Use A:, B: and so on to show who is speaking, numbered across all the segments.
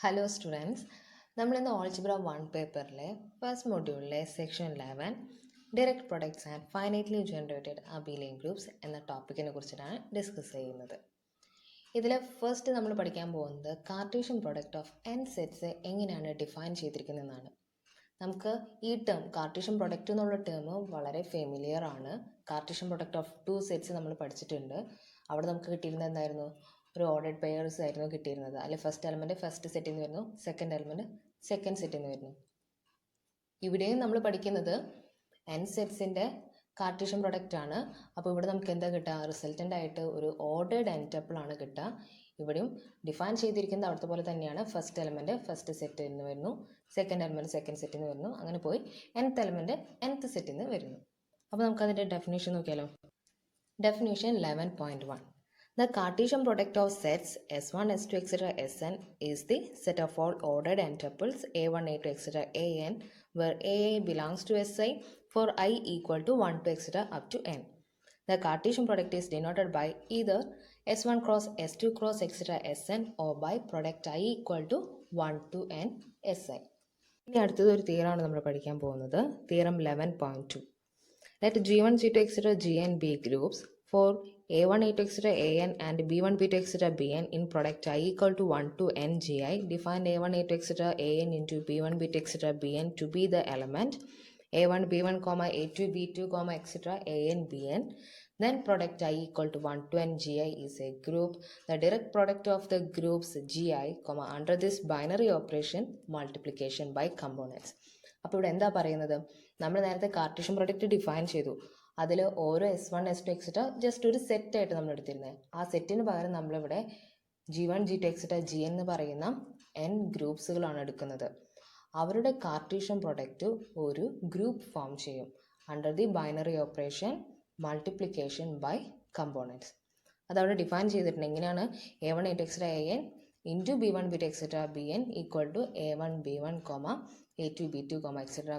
A: Hello students, നമ്മളിന്ന് algebra 1 പേപ്പറിലെ first മൊഡ്യൂളിലെ section 11 direct products and finitely generated abelian groups എന്ന ടോപ്പിക്കിനെ കുറിച്ചിട്ടാണ് ഡിസ്കസ് ചെയ്യുന്നത്. ഇതിൽ ഫസ്റ്റ് നമ്മൾ പഠിക്കാൻ പോകുന്നത് Cartesian product of n sets എങ്ങനെയാണ് ഡിഫൈൻ ചെയ്തിരിക്കുന്നതെന്നാണ്. നമുക്ക് ഈ ടേം കാർട്ടീഷ്യൻ പ്രൊഡക്റ്റ് എന്നുള്ള ടേം വളരെ ഫെമിലിയർ ആണ്. കാർട്ടീഷ്യൻ പ്രൊഡക്റ്റ് ഓഫ് 2 സെറ്റ്സ് നമ്മൾ പഠിച്ചിട്ടുണ്ട്. അവിടെ നമുക്ക് കിട്ടിയിരുന്നത് എന്തായിരുന്നു? ഒരു ഓർഡേഡ് പെയർസ് ആയിരുന്നു കിട്ടിയിരുന്നത്. അല്ലെങ്കിൽ ഫസ്റ്റ് എലമെൻറ്റ് ഫസ്റ്റ് സെറ്റിൽ നിന്ന് വരുന്നു, സെക്കൻഡ് എലമെൻറ്റ് സെക്കൻഡ് സെറ്റിൽ നിന്ന് വരുന്നു. ഇവിടെയും നമ്മൾ പഠിക്കുന്നത് n സെറ്റ്സിൻ്റെ കാർട്ടീഷ്യൻ പ്രൊഡക്റ്റ് ആണ്. അപ്പോൾ ഇവിടെ നമുക്ക് എന്താ കിട്ടുക? റിസൾട്ടൻ്റ് ആയിട്ട് ഒരു ഓർഡേഡ് n ടപ്പിൾ ആണ് കിട്ടുക. ഇവിടെയും ഡിഫൈൻ ചെയ്തിരിക്കുന്നത് അവിടുത്തെ പോലെ തന്നെയാണ്. ഫസ്റ്റ് എലമെൻറ്റ് ഫസ്റ്റ് സെറ്റിൽ നിന്ന് വരുന്നു, സെക്കൻഡ് എലമെൻറ്റ് സെക്കൻഡ് സെറ്റിൽ നിന്ന് വരുന്നു, അങ്ങനെ പോയി nth എലമെൻറ്റ് nth സെറ്റിൽ നിന്ന് വരുന്നു. അപ്പോൾ നമുക്കതിൻ്റെ ഡെഫിനേഷൻ നോക്കിയാലോ. Definition 11.1. The Cartesian product of sets S1, S2, etc. Sn is the set of all ordered n tuples A1, A2, etc. An where Ai belongs to Si for I equal to 1 to etc. up to n. The Cartesian product is denoted by either S1 cross S2 cross etc. Sn or by product I equal to 1 to n Si. ഇനി അടുത്തത് ഒരു തിയറാണ് നമ്മൾ പഠിക്കാൻ പോകുന്നത്. Theorem 11.2. Let G1, G2, etc. Gn be groups for A1, A2, etc. An and B1, B2, etc. Bn in product I equal to 1 to n Gi. Define A1, A2, etc. An into B1, B2, etc. Bn to be the element A1, B1, A2, B2, etc. An, Bn. Then product I equal to 1 to n Gi is a group. The direct product of the groups Gi, under this binary operation multiplication by components. അപ്പോൾ ഇവിടെ എന്താ പറയുന്നത്? നമ്മൾ നേരത്തെ Cartesian product define ചെയ്തു. അതിൽ ഓരോ S1, S2, etc. Just ഒരു സെറ്റായിട്ട് നമ്മൾ എടുത്തിരുന്നത്. ആ സെറ്റിന് പകരം നമ്മളിവിടെ G1, G2, etc. Gn എന്ന് പറയുന്ന n ഗ്രൂപ്പ്സുകളാണ് എടുക്കുന്നത്. അവരുടെ കാർട്ടീഷ്യൻ പ്രൊഡക്റ്റ് ഒരു ഗ്രൂപ്പ് ഫോം ചെയ്യും under the binary operation multiplication by components. അതവിടെ ഡിഫൈൻ ചെയ്തിട്ടുണ്ട്. എങ്ങനെയാണ്? A1, A2, etc. An into B1, B2, etc. Bn equal to A1, B1, A2, B2, etc.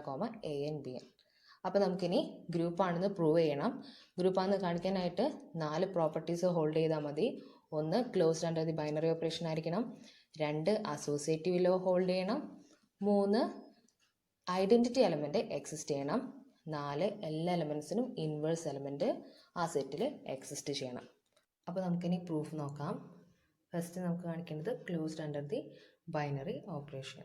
A: An, Bn. അപ്പോൾ നമുക്കിനി ഗ്രൂപ്പാണെന്ന് പ്രൂവ് ചെയ്യണം. ഗ്രൂപ്പാണെന്ന് കാണിക്കാനായിട്ട് 4 properties hold ചെയ്താൽ മതി. 1 closed under the binary operation ആയിരിക്കണം, 2 അസോസിയേറ്റീവ് ലോ ഹോൾഡ് ചെയ്യണം, 3 ഐഡൻറ്റിറ്റി എലമെൻറ്റ് എക്സിസ്റ്റ് ചെയ്യണം, 4 എല്ലാ എലമെൻറ്റ്സിനും ഇൻവേഴ്സ് എലമെൻറ്റ് ആ സെറ്റിൽ എക്സിസ്റ്റ് ചെയ്യണം. അപ്പോൾ നമുക്കിനി പ്രൂഫ് നോക്കാം. ഫസ്റ്റ് നമുക്ക് കാണിക്കേണ്ടത് closed under the binary operation.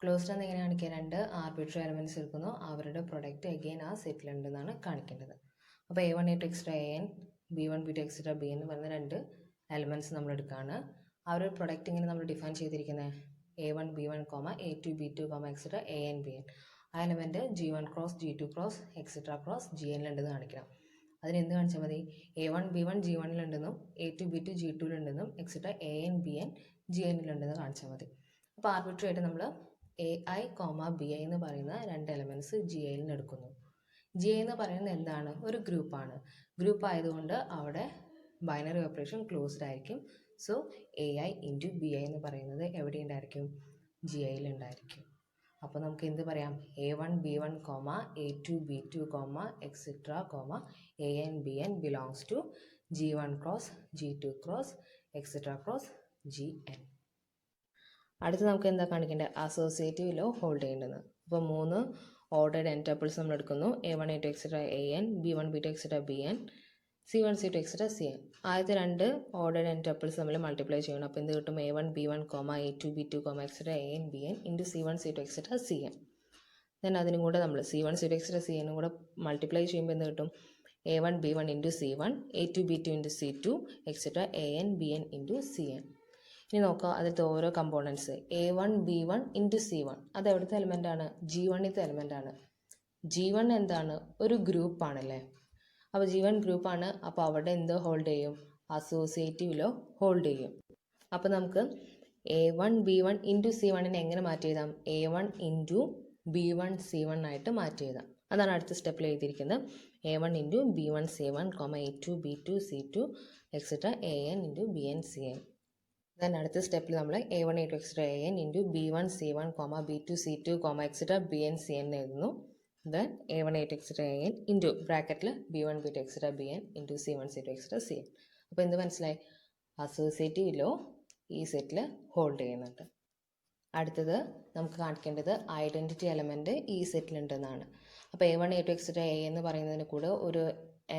A: Closed എന്ന് എങ്ങനെ കാണിക്കുക? 2 ആർബിട്രറി എലമെൻറ്റ്സ് എടുക്കുന്നു, അവരുടെ പ്രൊഡക്റ്റ് അഗെയിൻ ആ സെറ്റിലുണ്ടെന്നാണ് കാണിക്കേണ്ടത്. അപ്പോൾ A1, A2, etc. An, B1, B2, etc. Bn എന്ന് പറയുന്ന 2 എലമെൻറ്റ്സ് നമ്മൾ എടുക്കുകയാണ്. ആ ഒരു പ്രൊഡക്റ്റ് ഇങ്ങനെ നമ്മൾ ഡിഫൈൻ ചെയ്തിരിക്കുന്നത് A1, B1, A2, B2, etc. An, Bn. ആ element G1 cross G2 cross etc. Cross Gnലുണ്ടെന്ന് കാണിക്കണം. അതിന് എന്ത് കാണിച്ചാൽ മതി? A1, B1 G1ലുണ്ടെന്നും A2, B2 G2ലുണ്ടെന്നും etc. An, Bn Gnലുണ്ടെന്ന് കാണിച്ചാൽ മതി. അപ്പോൾ ആർബിട്രറി ആയിട്ട് നമ്മൾ AI, BI എന്ന് പറയുന്ന 2 എലമെൻറ്റ്സ് GIയിൽ നിന്ന് എടുക്കുന്നു. GI എന്ന് പറയുന്നത് എന്താണ്? ഒരു ഗ്രൂപ്പാണ്. ഗ്രൂപ്പ് ആയതുകൊണ്ട് അവിടെ ബൈനറി ഓപ്പറേഷൻ ക്ലോസ്ഡ് ആയിരിക്കും. സോ AI ഇൻറ്റു BI എന്ന് പറയുന്നത് എവിടെ ഉണ്ടായിരിക്കും? GIയിൽ ഉണ്ടായിരിക്കും. അപ്പോൾ നമുക്ക് എന്ത് പറയാം? A1, B1, A2, B2, etc. An, Bn belongs to G1 cross G2 cross etc. cross Gn. അടുത്ത് നമുക്ക് എന്താ കാണിക്കേണ്ടത്? അസോസിയേറ്റീവ് ലോ ഹോൾഡ് ചെയ്യേണ്ടത്. അപ്പോൾ 3 ഓർഡേഡ് n ടപ്പിൾസ് നമ്മൾ എടുക്കുന്നു. A1, A2, etc. An, B1, B2, etc. Bn, C1, C2, etc. Cn. ആദ്യത്തെ 2 ordered n tuples നമ്മൾ മൾട്ടിപ്ലൈ ചെയ്യണം. അപ്പോൾ എന്ത് കിട്ടും? A1, B1, A2, B2, etc. An, Bn into C1, C2, etc. Cn. Then അതിനും കൂടെ നമ്മൾ C1, C2, etc. Cn കൂടെ മൾട്ടിപ്ലൈ ചെയ്യുമ്പോൾ എന്ത് കിട്ടും? A1, B1 into C1, A2, B2 into C2, etc. An, Bn into Cn. ഇനി നോക്കുക അതിലത്തെ ഓരോ components. A1, B1 into C1 അത് എവിടുത്തെ എലമെൻ്റ് ആണ്? G1ത്തെ എലമെൻ്റ് ആണ്. G1 എന്താണ്? ഒരു ഗ്രൂപ്പാണല്ലേ. അപ്പോൾ G1 ഗ്രൂപ്പാണ്. അപ്പോൾ അവിടെ എന്ത് ഹോൾഡ് ചെയ്യും? അസോസിയേറ്റീവ് ലോ ഹോൾഡ് ചെയ്യും. അപ്പോൾ നമുക്ക് A1, B1 ഇൻറ്റു C1നെ എങ്ങനെ മാറ്റി എഴുതാം? A1 ഇൻറ്റു B1 C1 ആയിട്ട് മാറ്റി എഴുതാം. അതാണ് അടുത്ത സ്റ്റെപ്പിൽ എഴുതിയിരിക്കുന്നത്. A1 into B1 C1, A2 B2 C2 etc. An into Bn Cn. Then അടുത്ത സ്റ്റെപ്പിൽ നമ്മൾ A1, A2, etc. An into B1 C1, B2 C2 etc. Bn Cn എഴുതുന്നു. Then A1, A2, etc. An into ബ്രാക്കറ്റിൽ B1, B2, etc. Bn into C1, C2, etc. Cn. അപ്പോൾ എന്ത് മനസ്സിലായി? Associative law ഈ സെറ്റിൽ hold ചെയ്യുന്നുണ്ട്. അടുത്തത് നമുക്ക് കാണിക്കേണ്ടത് ഐഡൻറ്റിറ്റി എലമെൻറ്റ് ഈ സെറ്റിലുണ്ടെന്നാണ്. അപ്പോൾ A1 A2 എക്സെട്ര A എന്ന് പറയുന്നതിന് കൂടെ ഒരു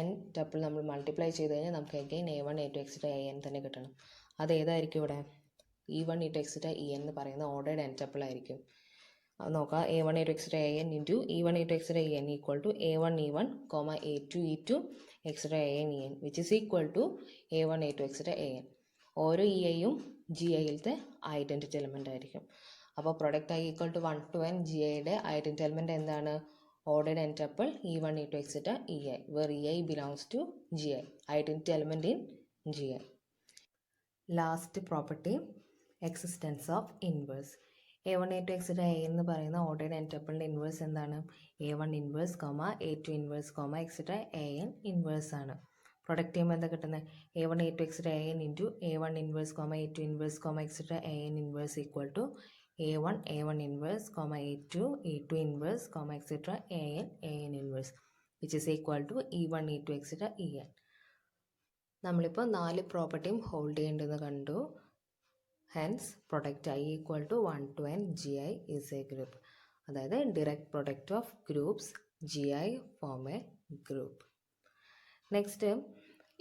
A: n ടപ്പിൾ നമ്മൾ മൾട്ടിപ്ലൈ ചെയ്ത് കഴിഞ്ഞാൽ നമുക്ക് again A1 A2 etcetera AN തന്നെ കിട്ടണം. അത് ഏതായിരിക്കും ഇവിടെ? E1 E2 എക്സെട്ര EN എന്ന് പറയുന്ന ഓർഡേഡ് n ടപ്പിൾ ആയിരിക്കും. അത് നോക്കാം. A1 A2 etcetera AN into E1 E2 etcetera EN equal to A1 E1 A2 E2 etcetera AN EN which is equal to A1 A2 etcetera AN. ഓരോ EIയും GIയിലത്തെ identity element ആയിരിക്കും. അപ്പോൾ product I equal to 1 to n GIയുടെ identity element എന്താണ്? Ordered n tuple E1 E2 etcetera EI where EI belongs to GI, identity element in GI. Last property existence of inverse. A1 A2 etcetera A എന്ന് പറയുന്ന ordered n ടപ്പിളിൻ്റെ inverse എന്താണ്? A1 inverse A2 inverse etcetera AN inverse ആണ്. Product ചെയ്യുമ്പോൾ എന്താ കിട്ടുന്നത്? A1 A2 etcetera AN into A1 inverse A2 inverse etcetera AN inverse equal to A1 inverse A2 E2 inverse etcetera AN inverse which is equal to E1 E2 etcetera EN. നമ്മളിപ്പോൾ 4 പ്രോപ്പർട്ടിയും hold ചെയ്യേണ്ടതെന്ന് കണ്ടു. Hence product I equal to 1 to n GI is a group. അതായത് direct product of groups GI form A group. Next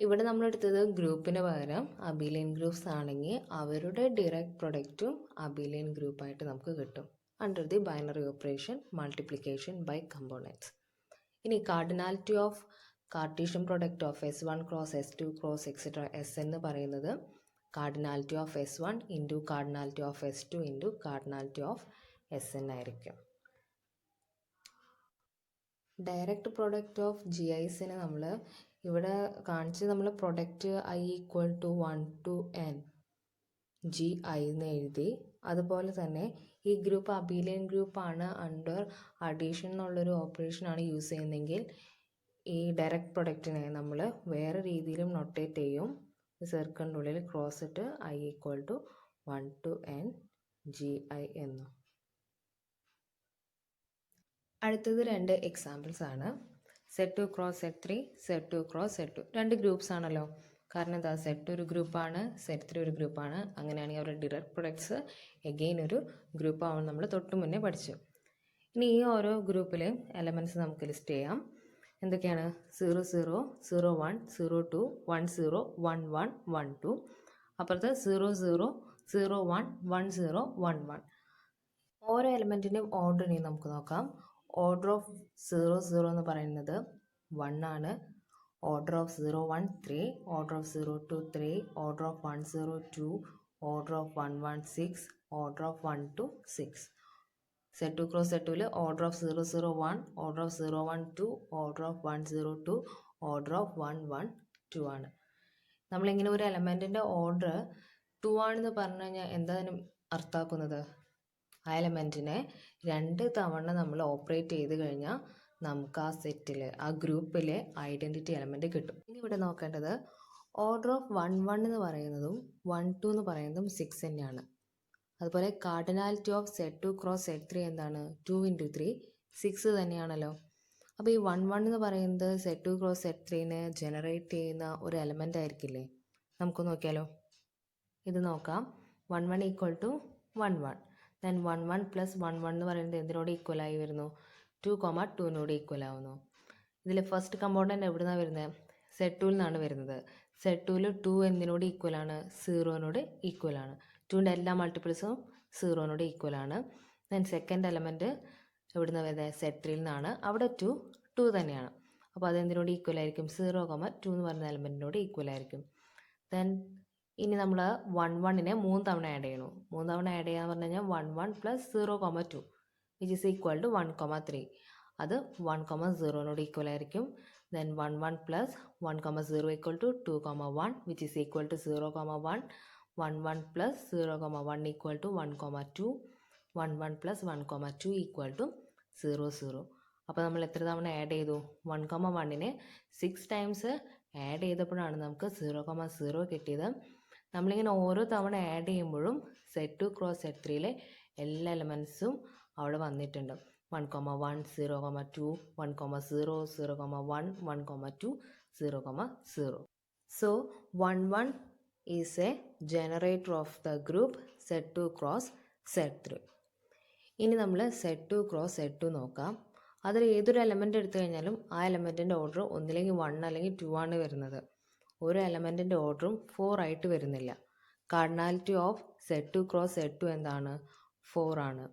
A: ഇവിടെ നമ്മളെടുത്തത് ഗ്രൂപ്പിന് പകരം abelian groups ആണെങ്കിൽ അവരുടെ ഡിറക്റ്റ് പ്രൊഡക്റ്റും അബിലിയൻ ഗ്രൂപ്പായിട്ട് നമുക്ക് കിട്ടും under the binary operation multiplication by components. ഇനി cardinality of cartesian product of S1 cross S2 cross etcetera S എന്ന് പറയുന്നത് cardinality of S1 into cardinality of S2 into cardinality of SN ആയിരിക്കും. Direct product of GIസിന് നമ്മൾ ഇവിടെ കാണിച്ച് നമ്മൾ product I equal to 1 to n GI എന്ന് എഴുതി. അതുപോലെ തന്നെ ഈ ഗ്രൂപ്പ് അബിലിയൻ ഗ്രൂപ്പാണ് അണ്ടർ അഡീഷൻ എന്നുള്ളൊരു ഓപ്പറേഷനാണ് യൂസ് ചെയ്യുന്നതെങ്കിൽ ഈ ഡയറക്റ്റ് പ്രൊഡക്റ്റിനെ നമ്മൾ വേറെ രീതിയിലും നൊട്ടേറ്റ് ചെയ്യും. സർക്കിളിൻ്റെ ഉള്ളിൽ ക്രോസ് ഇട്ട് I equal to 1 to n GI എന്നു. അടുത്തത് 2 എക്സാമ്പിൾസ് ആണ്. Z2 cross Z3 Z2 cross Z2 രണ്ട് ഗ്രൂപ്പ്സ് ആണല്ലോ. കാരണം എന്താ? Z2 ഒരു ഗ്രൂപ്പാണ്, Z3 ഒരു ഗ്രൂപ്പാണ്. അങ്ങനെയാണെങ്കിൽ അവരുടെ ഡിറക്റ്റ് പ്രൊഡക്ട്സ് എഗെയിൻ ഒരു ഗ്രൂപ്പ് ആവുമെന്ന് നമ്മൾ തൊട്ട് മുന്നേ പഠിച്ചു. ഇനി ഈ ഓരോ ഗ്രൂപ്പിലെ എലമെൻറ്റ്സ് നമുക്ക് ലിസ്റ്റ് ചെയ്യാം. എന്തൊക്കെയാണ്? 0 0 0 1 0 2 1 0 1 1 1 2. അപ്പുറത്ത് 0 0 0 1 1 0 1 1. ഓരോ എലമെൻറ്റിൻ്റെയും ഓർഡറിനെ നമുക്ക് നോക്കാം. ഓർഡർ ഓഫ് 0 0 എന്ന് പറയുന്നത് 1 ആണ്. Order of 0 1 3, order of 0 2 3, order of 1 0 2, order of 1 1 6, order of 1 2 6. Z2 cross Z2ൽ order of 0 0 1, order of 0 1 2, order of 1 0 2, order of 1 1 2 ആണ്. നമ്മളിങ്ങനെ ഒരു എലമെൻറ്റിൻ്റെ ഓർഡർ 2 ആണെന്ന് പറഞ്ഞു കഴിഞ്ഞാൽ എന്താണ് അർത്ഥമാക്കുന്നത്? ആ എലമെൻറ്റിനെ 2 തവണ നമ്മൾ ഓപ്പറേറ്റ് ചെയ്ത് കഴിഞ്ഞാൽ നമുക്ക് ആ സെറ്റിൽ ആ ഗ്രൂപ്പിലെ ഐഡൻറ്റിറ്റി എലമെൻറ്റ് കിട്ടും. ഇനി ഇവിടെ നോക്കേണ്ടത് ഓർഡർ ഓഫ് 1 1 എന്ന് പറയുന്നതും 1 2 എന്ന് പറയുന്നതും 6 തന്നെയാണ്. അതുപോലെ cardinality of Z2 cross Z3 എന്താണ്? 2 into 3 6 തന്നെയാണല്ലോ. അപ്പോൾ ഈ 1 1 എന്ന് പറയുന്നത് Z2 ക്രോസ് Z3നെ ജനറേറ്റ് ചെയ്യുന്ന ഒരു എലമെൻ്റ് ആയിരിക്കില്ലേ? നമുക്ക് നോക്കിയാലോ. ഇത് നോക്കാം. 1 1 ഈക്വൽ ടു 1 1. ദെൻ 1 1 പ്ലസ് 1 1 എന്ന് പറയുന്നത് എന്തിനോട് ഈക്വലായി വരുന്നു? 2 2നോട് ഈക്വൽ ആവുന്നു. ഇതിൽ ഫസ്റ്റ് കമ്പോണൻറ്റ് എവിടെ നിന്നാണ് വരുന്നത്? Z2ൽ നിന്നാണ് വരുന്നത്. Z2ൽ 2 എന്തിനോട് ഈക്വലാണ്? 0നോട് ഈക്വലാണ്. 2ൻ്റെ എല്ലാ മൾട്ടിപ്പിൾസും 0നോട് ഈക്വലാണ്. ദെൻ സെക്കൻഡ് എലമെൻറ്റ് എവിടെ നിന്നാണ് വരുന്നത്? Z3ൽ നിന്നാണ്. അവിടെ 2 തന്നെയാണ്. അപ്പോൾ അതെന്തിനോട് ഈക്വൽ ആയിരിക്കും? 0 2 എന്ന് പറയുന്ന എലമെൻറ്റിനോട് ഈക്വൽ ആയിരിക്കും. ദെൻ ഇനി നമ്മൾ 1 1നെ 3 തവണ ആഡ് ചെയ്യണു. 3 തവണ ആഡ് ചെയ്യാന്ന് പറഞ്ഞു കഴിഞ്ഞാൽ 1 1 plus 0 2 which is equal to 1 3. അത് 1 0നോട് ഈക്വൽ ആയിരിക്കും. Then 1 1 plus 1 0 equal to 2 1 which is equal to 0 1. 1 1 plus 0 1 equal to 1 2. 1 1 plus 1 2 equal to 0 0. അപ്പോൾ നമ്മൾ എത്ര തവണ ആഡ് ചെയ്തു? 1 1നെ 6 ടൈംസ് ആഡ് ചെയ്തപ്പോഴാണ് നമുക്ക് 0 0 കിട്ടിയത്. നമ്മളിങ്ങനെ ഓരോ തവണ ആഡ് ചെയ്യുമ്പോഴും Z2 ക്രോസ് Z3യിലെ എല്ലാ എലമെൻറ്റ്സും അവിടെ വന്നിട്ടുണ്ട്. 1 1 0 2, 1 0 0 1, 1 2 0 0. So 1 1 is a generator of the group Z2 cross Z3. ഇനി നമ്മൾ Z2 ക്രോസ് Z2 നോക്കാം. അതിൽ ഏതൊരു എലമെൻ്റ് എടുത്തു കഴിഞ്ഞാലും ആ എലമെൻറ്റിൻ്റെ ഓർഡർ ഒന്നില്ലെങ്കിൽ 1 അല്ലെങ്കിൽ 2 ആണ് വരുന്നത്. ഒരു എലമെൻറ്റിൻ്റെ ഓർഡറും 4 ആയിട്ട് വരുന്നില്ല. Cardinality of Z2 cross Z2 എന്താണ്? 4 ആണ്.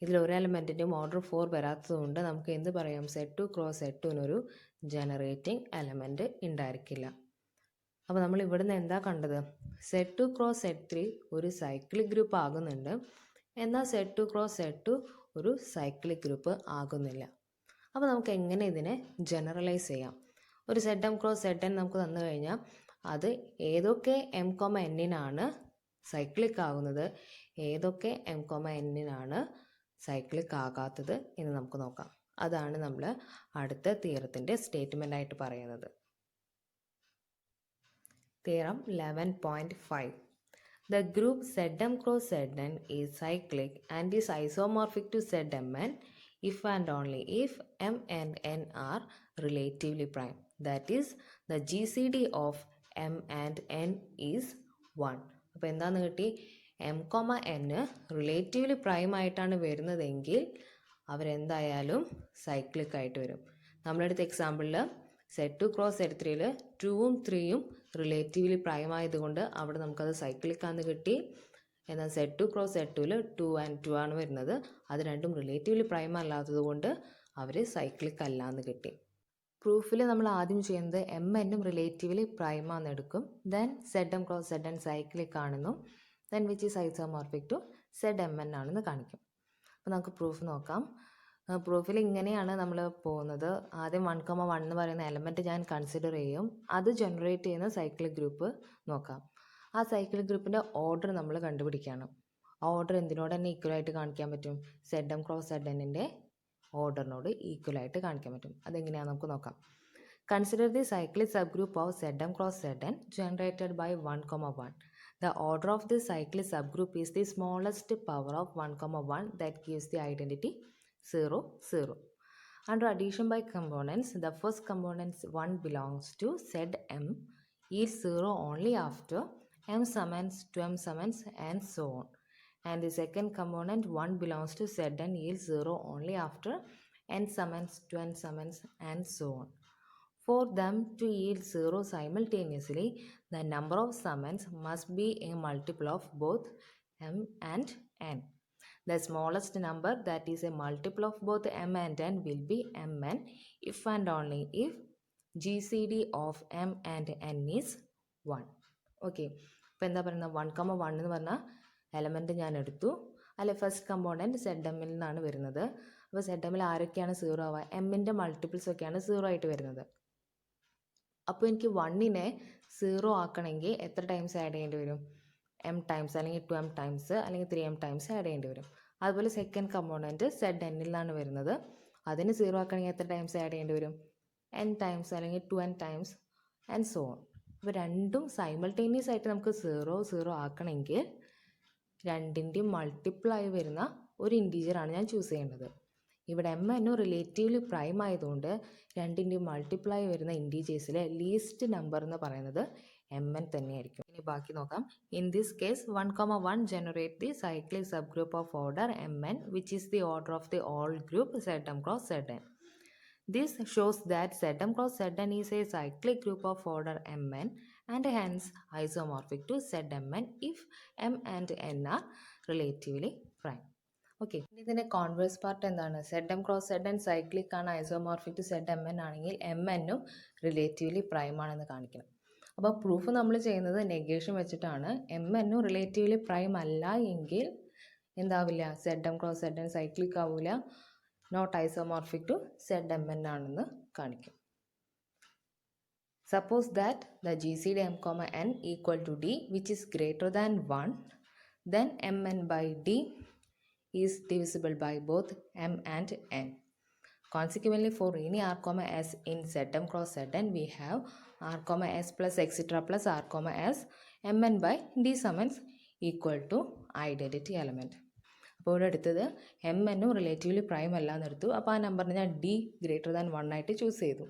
A: ഇതിൽ ഒരു എലമെൻറ്റിൻ്റെയും ഓർഡർ 4 വരാത്തതുകൊണ്ട് നമുക്ക് എന്ത് പറയാം? Z2 cross Z2 generating element ഉണ്ടായിരിക്കില്ല. അപ്പോൾ നമ്മൾ ഇവിടുന്ന് എന്താ കണ്ടത്? Z2 ക്രോസ് Z3 ഒരു സൈക്ലിക് ഗ്രൂപ്പ് ആകുന്നുണ്ട്, എന്നാൽ Z2 ക്രോസ് Z2 ഒരു സൈക്ലിക് ഗ്രൂപ്പ് ആകുന്നില്ല. അപ്പോൾ നമുക്ക് എങ്ങനെ ഇതിനെ ജനറലൈസ് ചെയ്യാം? ഒരു Zm ക്രോസ് Zn നമുക്ക് തന്നു കഴിഞ്ഞാൽ അത് ഏതൊക്കെ m,n സൈക്ലിക് ആകുന്നത്, ഏതൊക്കെ m,n സൈക്ലിക് ആകാത്തത് എന്ന് നമുക്ക് നോക്കാം. അതാണ് നമ്മൾ അടുത്ത തിയറത്തിൻ്റെ സ്റ്റേറ്റ്മെൻ്റ് ആയിട്ട് പറയുന്നത്. Theorem 11.5. The group Zm cross Zn is cyclic and is isomorphic to Zmn if and only if m and n are relatively prime. That is, the GCD of m and n is 1. അപ്പോൾ എന്താണെന്ന് കിട്ടി? m, n relatively prime ആയിട്ടാണ് വരുന്നതെങ്കിൽ അവരെന്തായാലും cyclic ആയിട്ട് വരും. നമ്മളെടുത്ത എക്സാമ്പിളിൽ Z2 ക്രോസ് Z3 2ഉം 3ഉം റിലേറ്റീവ്ലി പ്രൈം ആയതുകൊണ്ട് അവിടെ നമുക്കത് സൈക്ലിക്കാന്ന് കിട്ടി. എന്നാൽ Z2 ക്രോസ് Z2 2 and 2 ആണ് വരുന്നത്. അത് രണ്ടും റിലേറ്റീവ്ലി പ്രൈം അല്ലാത്തത് കൊണ്ട് അവർ സൈക്ലിക് അല്ലാന്ന് കിട്ടി. പ്രൂഫിൽ നമ്മൾ ആദ്യം ചെയ്യുന്നത് m,n റിലേറ്റീവ്ലി പ്രൈം ആണെന്ന് എടുക്കും. Then Zm cross Zn cyclic ആണെന്നും then which is isomorphic to Zmn ആണെന്ന് കാണിക്കും. അപ്പോൾ നമുക്ക് പ്രൂഫ് നോക്കാം. പ്രൂഫിൽ ഇങ്ങനെയാണ് നമ്മൾ പോകുന്നത്. ആദ്യം 1,1 എന്ന് പറയുന്ന എലമെൻറ്റ് ഞാൻ കൺസിഡർ ചെയ്യും. അത് ജനറേറ്റ് ചെയ്യുന്ന സൈക്ലിക് ഗ്രൂപ്പ് നോക്കാം. ആ സൈക്ലിക് ഗ്രൂപ്പിൻ്റെ ഓർഡർ നമ്മൾ കണ്ടുപിടിക്കണം. ആ ഓർഡർ എന്തിനോട് തന്നെ ഈക്വലായിട്ട് കാണിക്കാൻ പറ്റും? Zm ക്രോസ് Znൻ്റെ ഓർഡറിനോട് ഈക്വലായിട്ട് കാണിക്കാൻ പറ്റും. അതെങ്ങനെയാണെന്ന് നമുക്ക് നോക്കാം. Consider the cyclic subgroup of Zm cross Zn generated by 1,1. The order of this cyclic subgroup is the smallest power of 1,1 that gives the identity 0, 0. Under addition by components, the first component 1 belongs to Zm is 0 only after m summons, 2m summons and so on. And the second component 1 belongs to Zn yields 0 only after n summons, 2n summons and so on. For them to yield 0 simultaneously, the number of summons must be a multiple of both m and n. The smallest number that is a multiple of both m and n will be mn if and only if GCD of m and n is 1. Okay. അപ്പോൾ എന്താ പറയുന്നത്? 1,1 എന്ന് പറഞ്ഞാൽ element ഞാൻ എടുത്തു. അല്ലെ first component Zmൽ നിന്നാണ് വരുന്നത്. അപ്പോൾ Zmൽ ആരൊക്കെയാണ് 0 ആവുക? എമ്മിൻ്റെ മൾട്ടിപ്പിൾസ് ഒക്കെയാണ് 0 ആയിട്ട് വരുന്നത്. അപ്പോൾ എനിക്ക് 1നെ 0 ആക്കണമെങ്കിൽ എത്ര ടൈംസ് ആഡ് ചെയ്യേണ്ടി വരും? m ടൈംസ് അല്ലെങ്കിൽ 2m ടൈംസ് അല്ലെങ്കിൽ 3m ടൈംസ് ആഡ് ചെയ്യേണ്ടി വരും. അതുപോലെ സെക്കൻഡ് കമ്പോണൻറ്റ് Znൽ നിന്നാണ് വരുന്നത്. അതിന് 0 ആക്കണമെങ്കിൽ എത്ര ടൈംസ് ആഡ് ചെയ്യേണ്ടി വരും? n ടൈംസ് അല്ലെങ്കിൽ 2n times and so on. അപ്പോൾ രണ്ടും സൈമൾട്ടേനിയസ് ആയിട്ട് നമുക്ക് 0, 0 ആക്കണമെങ്കിൽ രണ്ടിൻ്റെയും മൾട്ടിപ്പിളായി വരുന്ന ഒരു ഇൻറ്റീജറാണ് ഞാൻ ചൂസ് ചെയ്യേണ്ടത്. ഇവിടെ mn റിലേറ്റീവ്ലി പ്രൈം ആയതുകൊണ്ട് രണ്ടിൻ്റെയും മൾട്ടിപ്ലൈ വരുന്ന ഇൻറ്റീജേഴ്സിലെ ലീസ്റ്റ് നമ്പർ എന്ന് പറയുന്നത് mn തന്നെയായിരിക്കും. ഇനി ബാക്കി നോക്കാം. In this case 1,1 generate the cyclic subgroup of order mn which is the order of the all group Zm cross Zn. This shows that Zm cross Zn is a cyclic group of order mn and hence isomorphic to Zmn if m and n are relatively prime. Okay, ഇതിൻ്റെ converse part എന്താണ്? Zm cross Zn cyclic ആണ്, isomorphic to Zmn ആണെങ്കിൽ mn relatively prime ആണെന്ന് കാണിക്കണം. അപ്പോൾ proof നമ്മൾ ചെയ്യുന്നത് negation വെച്ചിട്ടാണ്. mn റിലേറ്റീവ്ലി പ്രൈം അല്ല എങ്കിൽ എന്താവില്ല? Zm ക്രോസ് Zn സൈക്ലിക് ആവില്ല, നോട്ട് ഐസോമോർഫിക് ടു Zmn ആണെന്ന് കാണിക്കും. Suppose that the GCD m,n equal to d which is greater than 1, then mn by d is divisible by both m and n. Consequently, for any r, s in Zm cross Zn, we have r, s plus etc plus r, s mn by d summons equal to identity element. അപ്പോൾ ഇവിടെ എടുത്തത് mn relatively prime അല്ല എന്നെടുത്തു. അപ്പോൾ ആ നമ്പറിന് ഞാൻ d greater than 1 ആയിട്ട് choose ചെയ്തു.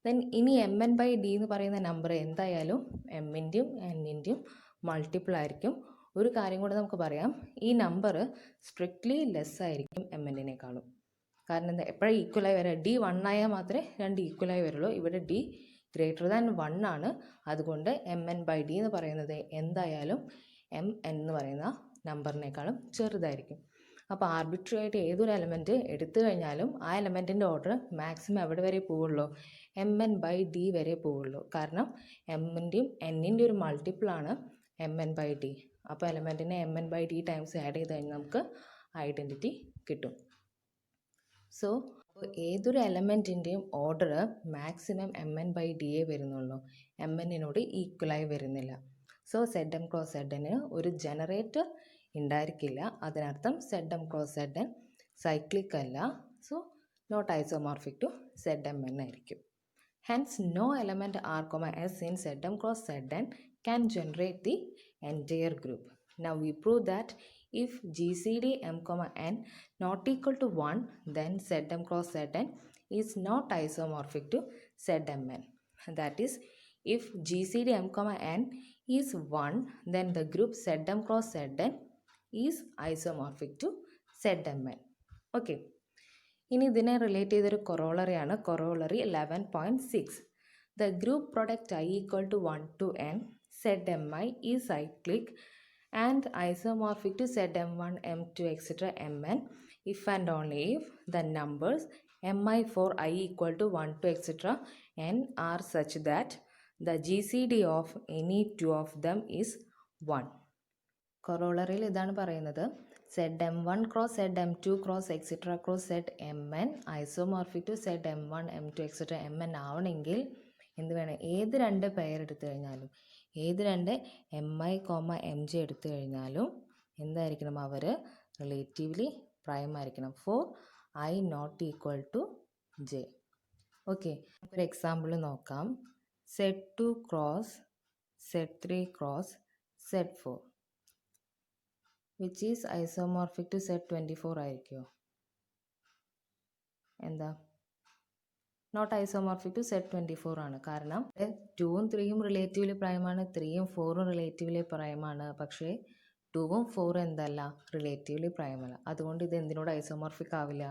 A: ദെൻ ഇനി mn by d എന്ന് പറയുന്ന നമ്പർ എന്തായാലും എമ്മിൻ്റെയും എന്നിൻ്റെയും മൾട്ടിപ്പിൾ ആയിരിക്കും. ഒരു കാര്യം കൂടെ നമുക്ക് പറയാം, ഈ നമ്പർ സ്ട്രിക്ട്ലി ലെസ് ആയിരിക്കും എം എന്നിനേക്കാളും. കാരണം എന്താ, എപ്പോഴും ഈക്വലായി വരാം, ഡി 1 ആയാൽ മാത്രമേ രണ്ട് ഈക്വലായി വരുള്ളൂ. ഇവിടെ ഡി ഗ്രേറ്റർ ദാൻ 1 ആണ്. അതുകൊണ്ട് എം എൻ ബൈ ഡി എന്ന് പറയുന്നത് എന്തായാലും എം എൻ എന്ന് പറയുന്ന നമ്പറിനേക്കാളും ചെറുതായിരിക്കും. അപ്പോൾ ആർബിട്രറി ആയിട്ട് ഏതൊരു എലമെൻറ്റ് എടുത്തു കഴിഞ്ഞാലും ആ എലമെൻറ്റിൻ്റെ ഓർഡർ മാക്സിമം എവിടെ വരെ പോവുള്ളൂ, എം എൻ ബൈ ഡി വരെ പോവുള്ളൂ. കാരണം എമ്മിൻ്റെയും എന്നിൻ്റെ ഒരു മൾട്ടിപ്പിളാണ് എം എൻ ബൈ ഡി. അപ്പോൾ എലമെൻറ്റിനെ M N by D times add ചെയ്ത് കഴിഞ്ഞാൽ നമുക്ക് ഐഡൻറ്റിറ്റി കിട്ടും. സോ ഏതൊരു എലമെൻറ്റിൻ്റെയും order maximum M N by ഡിയെ വരുന്നുള്ളൂ, എം എന്നിനോട് ഈക്വലായി വരുന്നില്ല. So Z M cross Z എന്നിന് ഒരു ജനറേറ്റർ ഉണ്ടായിരിക്കില്ല. അതിനർത്ഥം Z M cross Z N cyclic അല്ല. So not isomorphic to Z M N ആയിരിക്കും. Hence, no element R, S in Zm cross Zn can generate the entire group. Now we prove that if GCD M, N not equal to 1, then Zm cross Zn is not isomorphic to Zmn. That is, if GCD M, N is 1, then the group Zm cross Zn is isomorphic to Zmn. Okay. ഇനി ഇതിനെ relate ചെയ്തൊരു കൊറോളറിയാണ് corollary 11.6. The group product I equal to 1 to n Z M I ഈ cyclic and isomorphic to Z M1, M2, etc. Mn if and only if the numbers mi for I equal to 1 to etc. n are such that the GCD of any two of them is 1. കൊറോളറിയിൽ ഇതാണ് പറയുന്നത്, Z M1 cross Z M2 cross etcetera cross Z Mn isomorphic to Z M1, M2, etc. Mn ആവണമെങ്കിൽ എന്ത് വേണം, ഏത് രണ്ട് pair എടുത്തു കഴിഞ്ഞാലും, ഏത് രണ്ട് MI, MJ എടുത്തു കഴിഞ്ഞാലും എന്തായിരിക്കണം, അവർ റിലേറ്റീവ്ലി പ്രൈം ആയിരിക്കണം for I not equal to J. Okay, ഒരു എക്സാമ്പിൾ നോക്കാം. Z 2 cross Z 3 cross Z 4 which is isomorphic to set 24 ആയിരിക്കുമോ? എന്താ, നോട്ട് ഐസോമോർഫിക് ടു സെറ്റ് 24 ആണ്. കാരണം 2ഉം 3ഉം റിലേറ്റീവ്ലി പ്രൈമാണ്, 3ഉം 4ഉം റിലേറ്റീവ്ലി പ്രൈമാണ്. പക്ഷേ 2ഉം 4ഉം എന്തല്ല, റിലേറ്റീവ്ലി പ്രൈമല്ല. അതുകൊണ്ട് ഇത് എന്തിനോട് ഐസോമോർഫിക് ആവില്ല,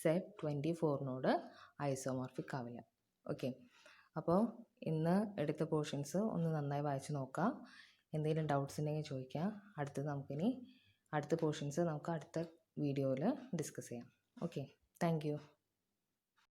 A: സെറ്റ് 24നോട് ഐസോമോർഫിക് ആവില്ല. ഓക്കെ, അപ്പോൾ ഇന്ന് എടുത്ത പോർഷൻസ് ഒന്ന് നന്നായി വായിച്ച് നോക്കാം. എന്തെങ്കിലും ഡൗട്ട്സ് ഉണ്ടെങ്കിൽ ചോദിക്കാം. അടുത്ത പോർഷൻസ് നമുക്ക് അടുത്ത വീഡിയോയിൽ ഡിസ്കസ് ചെയ്യാം. Okay, thank you.